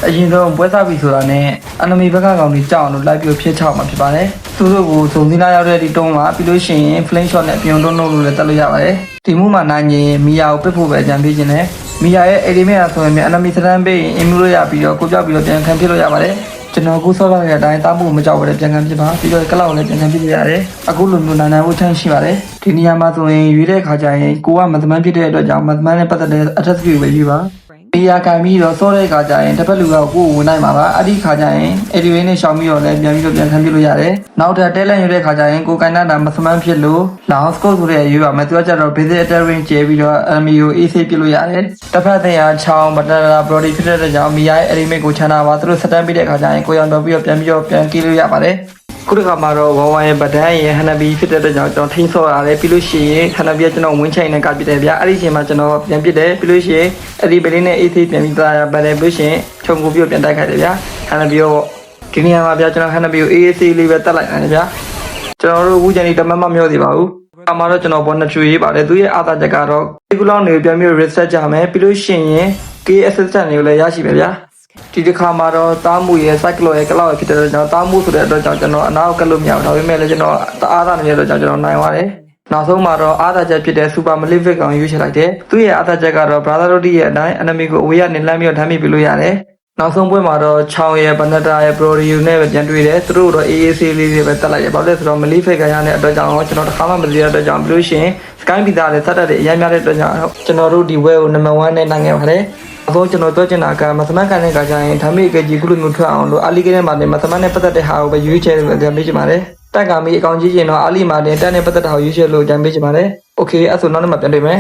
အရင်ဆုံးပွဲစားပြီဆိုတာနဲ့အန်နမီဘက်ကကောင်တွေကြောက်အောင်လို့လိုက်ပြီးဖြစ်ချောက်မှာဖြစ်ပါတယ်သူတို့ကိုဇုံစင်းသားရောက်တဲ့ဒီတုံးမှာပြီးလို့ရှိရင် flame shot နဲ့ပြုံလုံးလုံးလို့လည်းတက်လို့ရပါတယ်ဒီမှုမှာနိုင်ရင်မီယာကိုပစ်ဖို့ပဲအကြံပေးခြင်းနဲ့မီယာရဲ့ ADM ရဆိုရင်အန်နမီစတန်ပေးရင်အင်မူလို့ရပြီးတော့ကိုပြောက်ပြီးတော့ပြန်ခံဖြစ်လို့ရပါတယ်ကျွန်တော်ကိုစောလာတဲ့အတိုင်းတားမှုမကြောက်ဘဲပြန်ခံဖြစ်ပါပြီးတော့ကလောက်လည်းပြန်ခံဖြစ်ရတယ်အခုလိုမျိုးနိုင်ဖို့ချမ်းရှိပါတယ်ဒီနေရာမှာဆိုရင်ရွေးတဲ့ခါကျရင်ကိုကမသမန်းဖြစ်တဲ့အတွက်ကြောင့်မသမန်းနဲ့ပတ်သက်တဲ့ attack skill ပဲယူပါဒီရကံပြီးတော့စောတဲ့ခါကျရင်တစ်ဖက်လူကကိုဝင်နိုင်မှာပါအဲ့ဒီခါကျရင် ADW နဲ့ရှောင်ပြီးတော့လည်းပြန်ပြီးတော့ပြန်ခံပြလို့ရတယ်နောက်ထပ်တဲလန့်ယူတဲ့ခါကျရင်ကိုကိုင်းနာတာမသမန်းဖြစ်လို့ Laos Scope ဆိုတဲ့ရွေးပါမယ်သူကကျတော့ basic attack range ကျဲပြီးတော့ enemy ကို AC ပြလို့ရတယ်တစ်ဖက်သက်ရချောင်းဘတလာ body ဖြစ်တဲ့ကြောင့် MIA element ကိုချမ်းသာပါသူတို့စတန်ပြီးတဲ့ခါကျရင်ကိုရောင်တော့ပြီးတော့ပြန်ကီးလို့ရပါတယ်ခုတစ်ခါမှာတော့ဝဝရဲ့ဗဒန်းရဲ့ဟန်နဘီဖြစ်တဲ့အတွက်ကြောင့်ကျွန်တော်ထိန်းဆော့ရတယ်ပြီးလို့ရှိရင်ဟန်နဘီကကျွန်တော်ဝင်းချိုင်နဲ့ကပြတယ်ဗျာအဲ့ဒီအချိန်မှာကျွန်တော်ပြန်ပြတယ်ပြီးလို့ရှိရင်အဲ့ဒီပလင်းနဲ့ AC ပြန်ပြီးသားပါတယ်ပြီးလို့ရှိရင်ခြုံကိုပြီးပြန်တိုက်ခိုက်တယ်ဗျာဟန်နဘီရောဒီနေရာမှာဗျာကျွန်တော်ဟန်နဘီကို AC လေးပဲတက်လိုက်တယ်ဗျာကျွန်တော်တို့ဝူဂျန်ဒီတမတ်မမျောသေးပါဘူးအမှားတော့ကျွန်တော်ဘောနထရီရေးပါတယ်သူရဲ့အာသာချက်ကတော့ဒီကူလောင်းနေပြန်ပြီး reset ကြမယ်ပြီးလို့ရှိရင် K assistant တွေကိုလည်းရရှိပဲဗျာဒီတစ်ခါမှာတော့တားမှုရဲ့ cycle ရဲ့ကလောက်ဖြစ်တဲ့အတွက်ကျွန်တော်တားမှုဆိုတဲ့အတွက်ကြောင့်ကျွန်တော်အနားကိုကလို့မရဘူးဒါပေမဲ့လည်းကျွန်တော်အားသာနေတဲ့အတွက်ကြောင့်ကျွန်တော်နိုင်ပါတယ်နောက်ဆုံးမှာတော့အားသာချက်ဖြစ်တဲ့ super malefic ကောင်ရွေးချယ်လိုက်တယ်သူရဲ့အားသာချက်ကတော့ brother တို့ရဲ့အတိုင်း enemy ကိုအဝေးကနေလှမ်းပြီးတော့ဓာတ်မိပြလို့ရတယ်နောက်ဆုံးပွဲမှာတော့ချောင်းရဲ့ Banata ရဲ့ Brodio နဲ့ပဲပြန်တွေ့တယ်သူတို့တော့ AAC လေးတွေပဲတက်လိုက်ရဘာလို့လဲဆိုတော့ malefic ကရတဲ့အတွက်ကြောင့်ကျွန်တော်တစ်ခါမှမသိတဲ့အတွက်ကြောင့်ပြီးလို့ရှိရင် sky pizza နဲ့ဆက်တက်တဲ့အများများတဲ့အတွက်ကြောင့်ကျွန်တော်တို့ဒီ web ကို number 1နဲ့နိုင်ခဲ့ပါတယ်အခုကျွန်တော်ပြောချင်တာကမသမတ်ကန်တဲ့ခါကျရင်ဓာမိအကကြီးခုလိုမျိုးထွက်အောင်လို့အာလီကနဲ့မှာနေမသမတ်နဲ့ပတ်သက်တဲ့ဟာကိုပဲရွေးချယ်လို့ကြံပေးချင်ပါတယ်တက်ကမီအကောင်ကြီးရင်တော့အာလီမှာတင်တက်နဲ့ပတ်သက်တဲ့ဟာကိုရွေးချယ်လို့ကြံပေးချင်ပါတယ်โอเคအဲ့ဆိုနောက်နေ့မှပြန်တွေ့မယ်